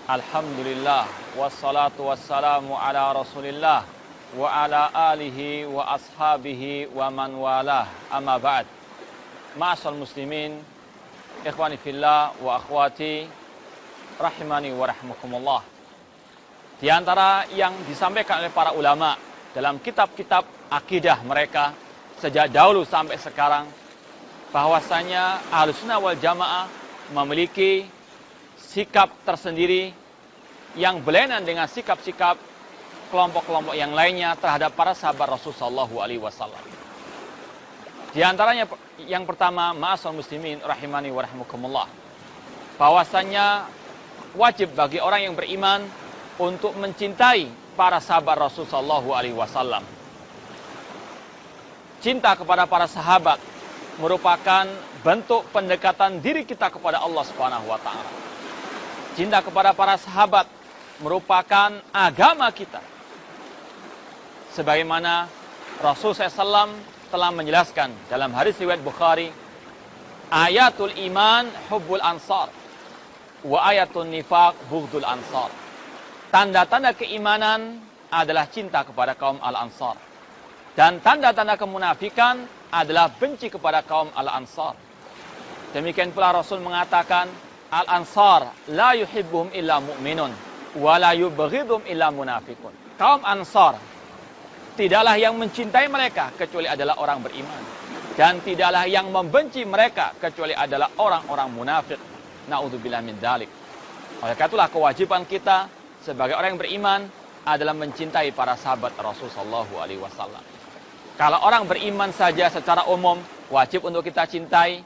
Alhamdulillah, wassalatu wassalamu ala rasulillah, wa ala alihi wa ashabihi wa man walah, amma ba'd. Ma'asal muslimin, ikhwani fillah wa akhwati, rahimani wa rahmukumullah. Di antara yang disampaikan oleh para ulama dalam kitab-kitab akidah mereka sejak dahulu sampai sekarang, bahwasanya Ahlussunnah wal Jamaah memiliki sikap tersendiri yang berlainan dengan sikap-sikap kelompok-kelompok yang lainnya terhadap para sahabat Rasulullah SAW. Di antaranya yang pertama, ma'asal muslimin rahimani wa rahmukumullah, bahwasanya wajib bagi orang yang beriman untuk mencintai para sahabat Rasulullah SAW. Cinta kepada para sahabat merupakan bentuk pendekatan diri kita kepada Allah Subhanahu wa taala. Cinta kepada para sahabat merupakan agama kita. Sebagaimana Rasul SAW telah menjelaskan dalam hadis riwayat Bukhari, ayatul iman hubbul ansar wa ayatul nifaq bughdul ansar. Tanda-tanda keimanan adalah cinta kepada kaum al-ansar. Dan tanda-tanda kemunafikan adalah benci kepada kaum al-ansar. Demikian pula Rasul mengatakan, al-ansar la yuhibbuhum illa mu'minun wa la yubghidhum illa munafiqun. Kaum Ansar tidaklah yang mencintai mereka kecuali adalah orang beriman, dan tidaklah yang membenci mereka kecuali adalah orang-orang munafik. Naudzubillah min dzalik. Oleh karena itulah kewajiban kita sebagai orang yang beriman adalah mencintai para sahabat Rasulullah SAW. Kalau orang beriman saja secara umum wajib untuk kita cintai,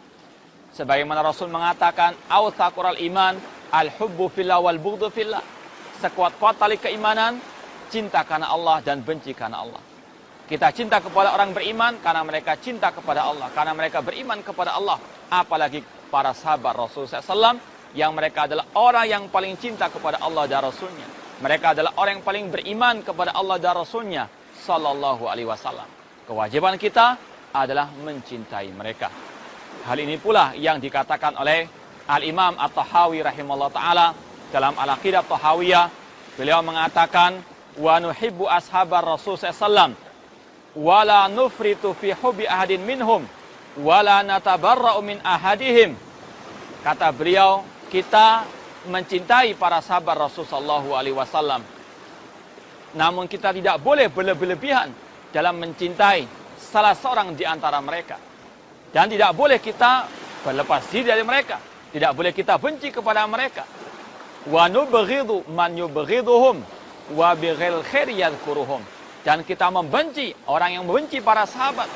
sebagaimana Rasul mengatakan, awtsaqul iman al-hubbu fillah wal bughdhu fillah. Sekuat-kuat tali keimanan, cinta karena Allah dan benci karena Allah. Kita cinta kepada orang beriman karena mereka cinta kepada Allah, karena mereka beriman kepada Allah. Apalagi para sahabat Rasulullah SAW, yang mereka adalah orang yang paling cinta kepada Allah dan Rasulnya. Mereka adalah orang yang paling beriman kepada Allah dan Rasulnya Sallallahu Alaihi Wasallam. Kewajiban kita adalah mencintai mereka. Hal ini pula yang dikatakan oleh Al-Imam At-Tahawi rahimahullah ta'ala dalam Al-Aqidah Tahawiyah. Beliau mengatakan, wa nuhibbu ashabar Rasul SAW wa la nufritu fi hubbi ahadin minhum wa la natabarra'u min ahadihim. Kata beliau, kita mencintai para sahabat Rasul SAW, namun kita tidak boleh berlebihan dalam mencintai salah seorang di antara mereka. Dan tidak boleh kita berlepas diri dari mereka. Tidak boleh kita benci kepada mereka. Wa nubghidu man yubghiduhum wa bighil khairi yadhkuruhum. Dan kita membenci orang yang membenci para sahabat.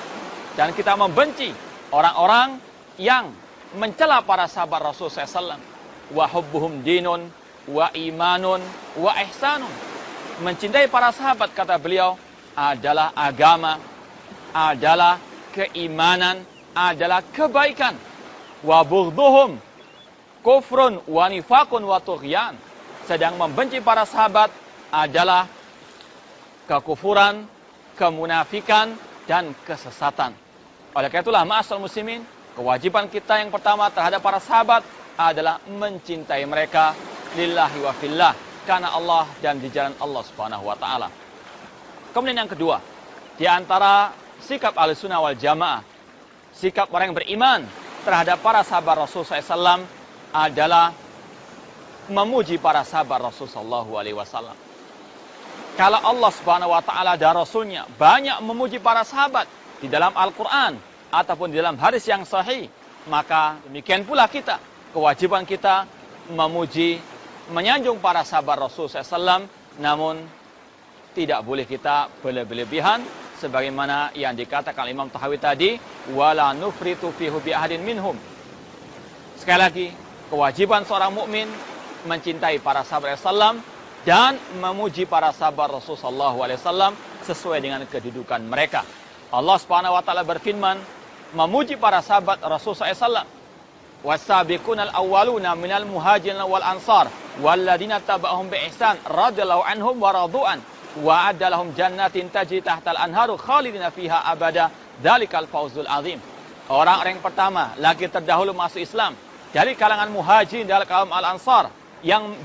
Dan kita membenci orang-orang yang mencela para sahabat Rasul SAW. Wa hubbuhum dinun wa imanun wa ihsanun. Mencintai para sahabat, kata beliau, adalah agama, adalah keimanan, adalah kebaikan. Wa bughdhuhum kufrun wa nifaqun wa tughyan. Sedang membenci para sahabat adalah kekufuran, kemunafikan, dan kesesatan. Oleh karena itulah, ma'asal muslimin, kewajiban kita yang pertama terhadap para sahabat adalah mencintai mereka lillahi wa fillah, karena Allah dan di jalan Allah Subhanahu wa taala. Kemudian yang kedua, di antara sikap Ahlussunnah wal Jamaah, sikap orang yang beriman terhadap para sahabat Rasulullah SAW adalah memuji para sahabat Rasulullah SAW. Kalau Allah Subhanahu wa taala dan Rasulnya banyak memuji para sahabat di dalam Al-Quran ataupun di dalam hadis yang sahih, maka demikian pula kita, kewajiban kita memuji, menyanjung para sahabat Rasulullah SAW, namun tidak boleh kita berlebihan sebagaimana yang dikatakan Imam Tahawi tadi, wala nufritu fi hubbi ahadin minhum. Sekali lagi, kewajiban seorang mukmin mencintai para sahabat Rasulullah dan memuji para sahabat Rasulullah SAW sesuai dengan kedudukan mereka. Allah Subhanahu wa taala berfirman memuji para sahabat Rasulullah SAW. Was-sabiqunal awwaluna minal muhajirin wal ansar walladzina taba'uhum bi ihsan radhiyallahu anhum wa radu'an wa adalahum jannatin tajri tahtal anharu khalidina fiha abada dzalikal fawzul azim. Orang-orang yang pertama lagi terdahulu masuk Islam dari kalangan muhajirin dan kaum al-ansar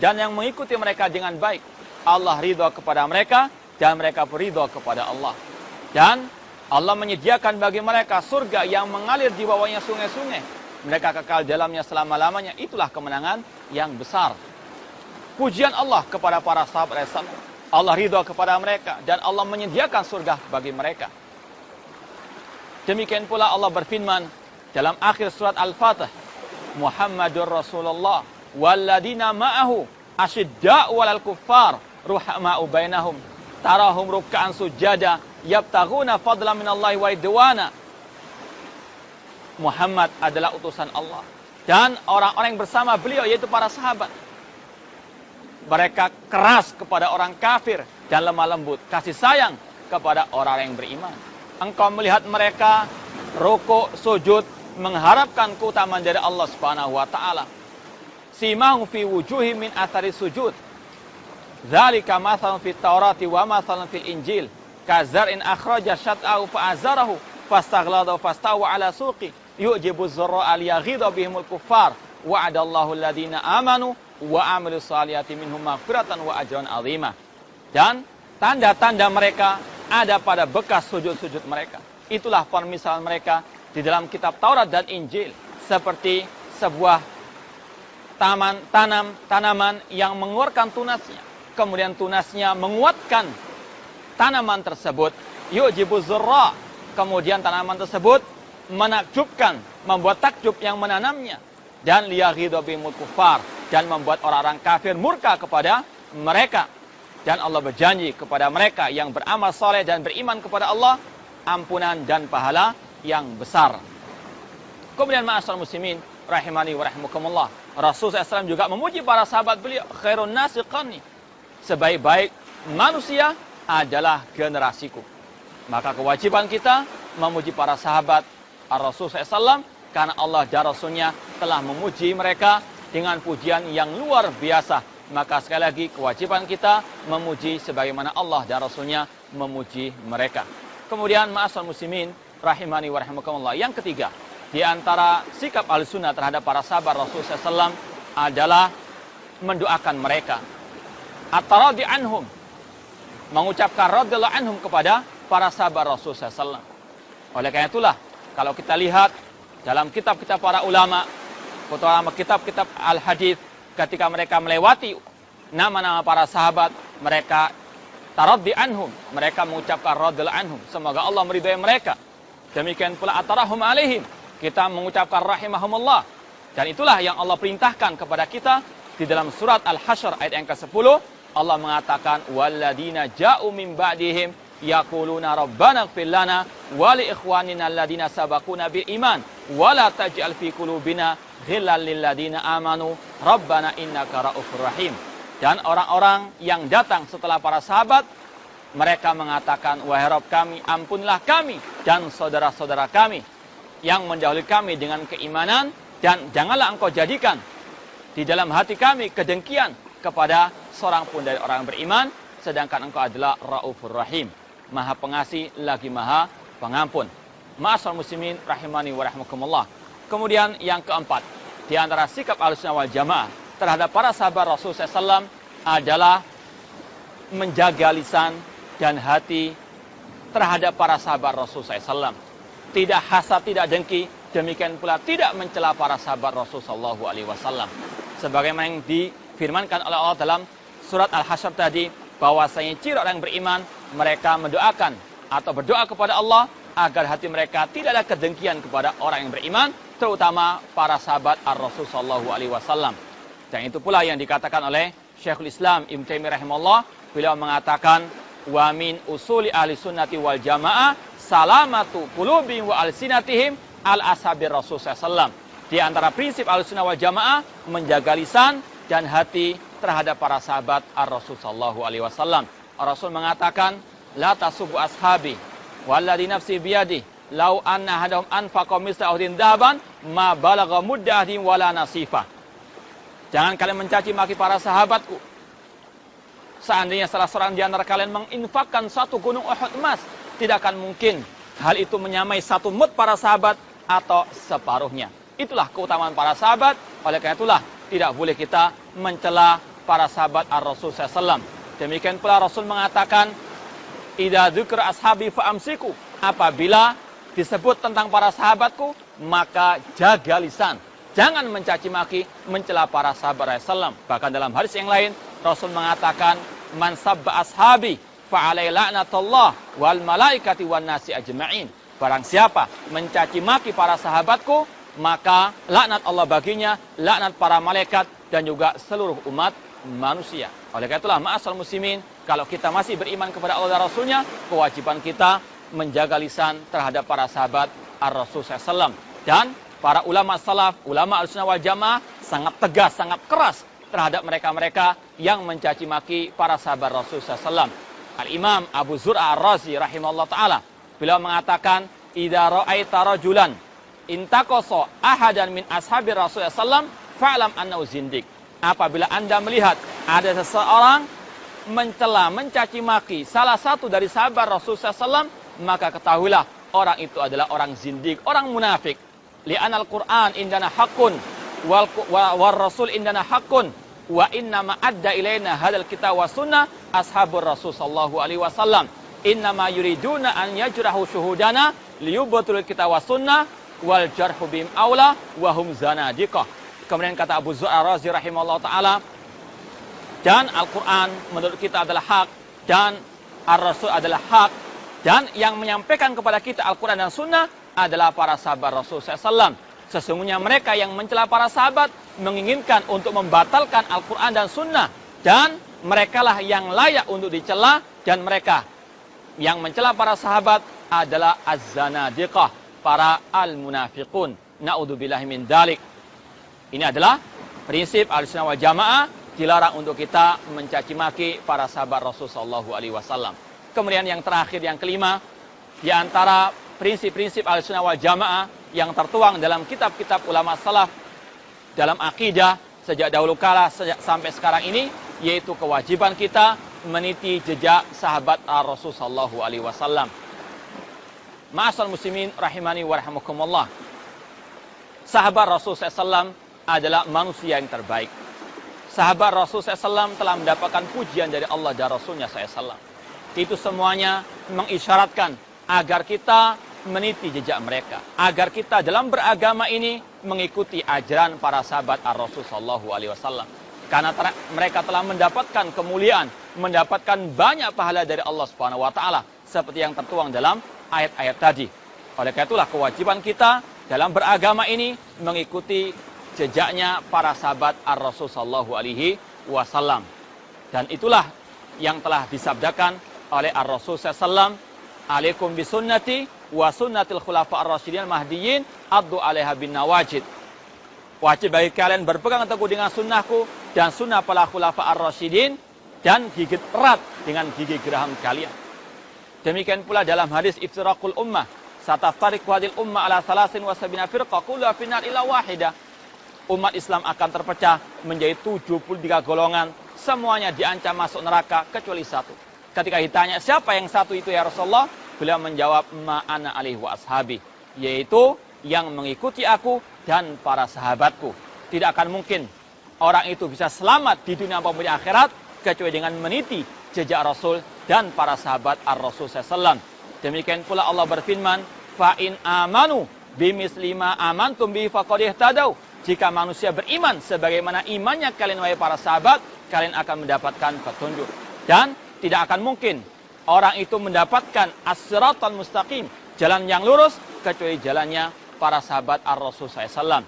dan yang mengikuti mereka dengan baik. Allah ridho kepada mereka dan mereka beridho kepada Allah. Dan Allah menyediakan bagi mereka surga yang mengalir di bawahnya sungai-sungai. Mereka kekal dalamnya selama-lamanya. Itulah kemenangan yang besar. Pujian Allah kepada para sahabat Rasulullah. Allah ridho kepada mereka dan Allah menyediakan surga bagi mereka. Demikian pula Allah berfirman dalam akhir surat Al-Fatih, Muhammadur Rasulullah walladina ma'ahu asyidda'u 'alal kuffar ruhama'u bainahum tarahum ruk'an sujada yabtaghuna fadlan minallahi wa ridwana. Muhammad adalah utusan Allah dan orang-orang yang bersama beliau yaitu para sahabat. Mereka keras kepada orang kafir dan lemah lembut, kasih sayang kepada orang yang beriman. Engkau melihat mereka rukuk, sujud, mengharapkan keutamaan dari Allah Subhanahu wa taala. Simahum fi wujuhihim min athari sujud. Dzalika mathalun fit Taurati wa mathalun fil Injil. Kazar'in akhraja syat'ahu fa'azarahu fastaghlada fastawa 'ala suqi yu'jibu az-zurra'a liyaghidha bihimul kuffar. Wa'adallahu alladhina amanu wa 'amilus shalihati minhum maghfiratan wa ajran 'azima. Dan tanda-tanda mereka ada pada bekas sujud-sujud mereka. Itulah permisalan mereka di dalam kitab Taurat dan Injil, seperti sebuah tanaman yang mengeluarkan tunasnya. Kemudian tunasnya menguatkan tanaman tersebut. Yu'jibu zurra. Kemudian tanaman tersebut menakjubkan, membuat takjub yang menanamnya. Dan liyaghidha bihimul kuffar. Dan membuat orang-orang kafir murka kepada mereka. Dan Allah berjanji kepada mereka yang beramal saleh dan beriman kepada Allah, ampunan dan pahala yang besar. Kemudian ma'asyiral muslimin rahimani wa rahimakumullah, Rasul SAW juga memuji para sahabat beliau, khairun nasi qarni, sebaik-baik manusia adalah generasiku. Maka kewajiban kita memuji para sahabat Rasul SAW karena Allah dan Rasulnya telah memuji mereka dengan pujian yang luar biasa. Maka sekali lagi kewajiban kita memuji sebagaimana Allah dan Rasulnya memuji mereka. Kemudian ma'asyiral muslimin rahimani wa rahimakumullah, yang ketiga di antara sikap Ahlussunnah terhadap para sahabat Rasul SAW adalah mendoakan mereka. At-taradi anhum, mengucapkan radhiyallahu anhum kepada para sahabat Rasul SAW. Oleh karena itulah kalau kita lihat dalam kitab-kitab para ulama, terutama kitab-kitab al-hadis, ketika mereka melewati nama-nama para sahabat, mereka taraddi anhum, mereka mengucapkan radhiyallahu anhum, semoga Allah meridai mereka. Demikian pula atarahum alaihim, kita mengucapkan rahimahumullah. Dan itulah yang Allah perintahkan kepada kita di dalam surat Al-Hasyr ayat yang ke-10. Allah mengatakan walladina ja'u min ba'dihim yaquluna rabbana ighfir lana wa li ikhwanina alladina sabaquna bil iman wa la taj'al fi qulubina ghillan lil ladina amanu rabbana innaka ra'ufur rahim. Dan orang-orang yang datang setelah para sahabat, mereka mengatakan, wahai Rabb kami, ampunlah kami dan saudara-saudara kami yang mendahului kami dengan keimanan, dan janganlah engkau jadikan di dalam hati kami kedengkian kepada seorang pun dari orang beriman, sedangkan engkau adalah Raufur Rahim, Maha Pengasih lagi Maha Pengampun. Ma'asyiral muslimin rahimani wa rahimakumullah. Kemudian yang keempat, di antara sikap Ahlussunnah wal Jamaah terhadap para sahabat Rasul SAW adalah menjaga lisan dan hati terhadap para sahabat Rasul SAW. Tidak hasad, tidak dengki, demikian pula tidak mencela para sahabat Rasul SAW. Sebagaimana yang difirmankan oleh Allah dalam surat Al-Hasyr tadi, bahwasanya ciri orang yang beriman, mereka mendoakan atau berdoa kepada Allah agar hati mereka tidak ada kedengkian kepada orang yang beriman, terutama para sahabat Ar-Rasul SAW. Dan itu pula yang dikatakan oleh Syekhul Islam Ibnu Taimiyah rahimahullah. Beliau mengatakan, wa min usuli ahli sunnati wal jamaah salamatu qulubihim wa alsinatihim al ashabir Rasul sallallahu. Di antara prinsip ahli sunnah wal jamaah menjaga lisan dan hati terhadap para sahabat Ar-Rasul sallallahu alaihi wasallam. Rasul mengatakan, la tasubbu ashabi walladzi nafsi biyadi law anna hadahum anfaqa misla uhdin dhahaban ma balagha muddahim wala nasifa. Jangan kalian mencaci maki para sahabatku. Seandainya salah seorang di antara kalian menginfakkan satu gunung Uhud emas, tidak akan mungkin hal itu menyamai satu mud para sahabat atau separuhnya. Itulah keutamaan para sahabat. Oleh karena itulah tidak boleh kita mencela para sahabat Ar-Rasul SAW. Demikian pula Rasul mengatakan, idza dzukira ashabi fa'amsiku. Apabila disebut tentang para sahabatku, maka jaga lisan. Jangan mencaci maki, mencela para sahabat Rasulullah. Bahkan dalam hadis yang lain, Rasul mengatakan, man sabba ashabi fa'alai la'natullah wal malaikati wan nasi ajma'in. Barang siapa mencaci maki para sahabatku, maka laknat Allah baginya, laknat para malaikat, dan juga seluruh umat manusia. Oleh karena itulah, ma'asal muslimin, kalau kita masih beriman kepada Allah dan Rasulnya, kewajiban kita menjaga lisan terhadap para sahabat Ar-Rasul SAW. Dan para ulama salaf, ulama al-sunnah wal jamaah, sangat tegas, sangat keras terhadap mereka-mereka yang mencaci maki para sahabat Rasul SAW. Al-Imam Abu Zur'a Ar-Razi rahimahullah ta'ala, beliau mengatakan, idza ra'aita rajulan intaqasa ahadan min ashabi Rasulullah SAW, fa'lam annahu zindiq. Apabila Anda melihat ada seseorang mencela, mencaci maki salah satu dari sahabat Rasulullah SAW, maka ketahuilah orang itu adalah orang zindiq, orang munafik. Li'anal Qur'an indana haqqun wal rasul indana haqqun wa inna ma adda ilaina hadal kitab wa sunnah ashabur Rasul sallallahu alaihi wasallam. Inna ma yuriduna an yajrahu syuhudana liyubtul kitab wa sunnah wal jarhu bim aula wa hum zanadiqah. Kemudian kata Abu Zur'a Ar-Razi rahimahullah ta'ala, dan Al-Quran menurut kita adalah hak, dan Ar-Rasul adalah hak, dan yang menyampaikan kepada kita Al-Quran dan Sunnah adalah para sahabat Rasul SAW. Sesungguhnya mereka yang mencela para sahabat menginginkan untuk membatalkan Al-Quran dan Sunnah, dan merekalah yang layak untuk dicela, dan mereka yang mencela para sahabat adalah az-zanadiqah, para al-munafiqun. Na'udzubillahi min dzalik. Ini adalah prinsip Ahlussunnah wal Jamaah, dilarang untuk kita mencaci maki para sahabat Rasul sallallahu alaihi wasallam. Kemudian yang terakhir, yang kelima, di antara prinsip-prinsip Ahlussunnah wal Jamaah yang tertuang dalam kitab-kitab ulama salaf dalam akidah sejak dahulu kala sampai sekarang ini, yaitu kewajiban kita meniti jejak sahabat Rasul sallallahu alaihi wasallam. Ma'asal muslimin rahimani wa rahimakumullah. Sahabat Rasul SAW adalah manusia yang terbaik. Sahabat Rasul SAW telah mendapatkan pujian dari Allah dan Rasulnya SAW. Itu semuanya mengisyaratkan agar kita meniti jejak mereka, agar kita dalam beragama ini mengikuti ajaran para sahabat Ar-Rasul sallallahu alaihi wasallam. Karena mereka telah mendapatkan kemuliaan, mendapatkan banyak pahala dari Allah Subhanahu wa taala, seperti yang tertuang dalam ayat-ayat tadi. Oleh karena itulah kewajiban kita dalam beragama ini mengikuti jejaknya para sahabat Ar-Rasul sallallahu alaihi wasallam. Dan itulah yang telah disabdakan oleh Ar-Rasul sallallahu, alaikum bisunnati wa sunnatil khulafa ar-rasyidin al-mahdiyyin addu 'alaiha bin nawajid. Wajib bagi kalian berpegang teguh dengan sunnahku dan sunnah para khulafa ar-rasyidin, dan gigit erat dengan gigi geraham kalian. Demikian pula dalam hadis iftiraqul ummah, sataftariqu hadhil ummah ala 73 firqah kulluha finnar illa wahidah. Umat Islam akan terpecah menjadi 73 golongan, semuanya diancam masuk neraka kecuali satu. Ketika ditanya siapa yang satu itu ya Rasulullah, beliau menjawab ma'ana alaihi wa ashabi, yaitu yang mengikuti aku dan para sahabatku. Tidak akan mungkin orang itu bisa selamat di dunia maupun di akhirat kecuali dengan meniti jejak Rasul dan para sahabat Ar-Rasul SAW. Demikian pula Allah berfirman, fa in amanu bimisli ma amantum bi faqad ihtadaw. Jika manusia beriman sebagaimana imannya kalian wahai para sahabat, kalian akan mendapatkan petunjuk. Dan tidak akan mungkin orang itu mendapatkan as-siratal mustaqim, jalan yang lurus, kecuali jalannya para sahabat Ar-Rasul SAW.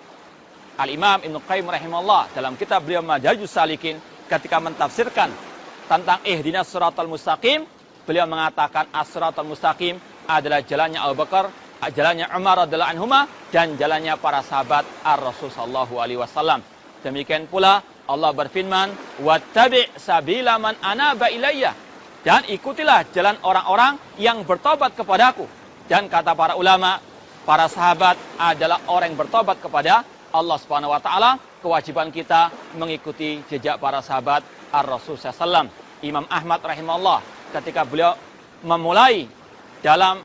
Al-Imam Ibnu Qayyim rahimahullah dalam kitab beliau Madarijus Salikin, ketika mentafsirkan tentang ihdinas siratal mustaqim, beliau mengatakan as-siratal mustaqim adalah jalannya Abu Bakar, jalannya Umar radhiyallahu anhuma, dan jalannya para sahabat Ar-Rasul sallallahu alaihi wasallam. Demikian pula Allah berfirman, wattabi' sabila man anaba ilayya, dan ikutilah jalan orang-orang yang bertobat kepadaku. Dan kata para ulama, para sahabat adalah orang yang bertobat kepada Allah Subhanahu wa taala. Kewajiban kita mengikuti jejak para sahabat Ar-Rasul sallallahu alaihi wasallam. Imam Ahmad rahimahullah ketika beliau memulai dalam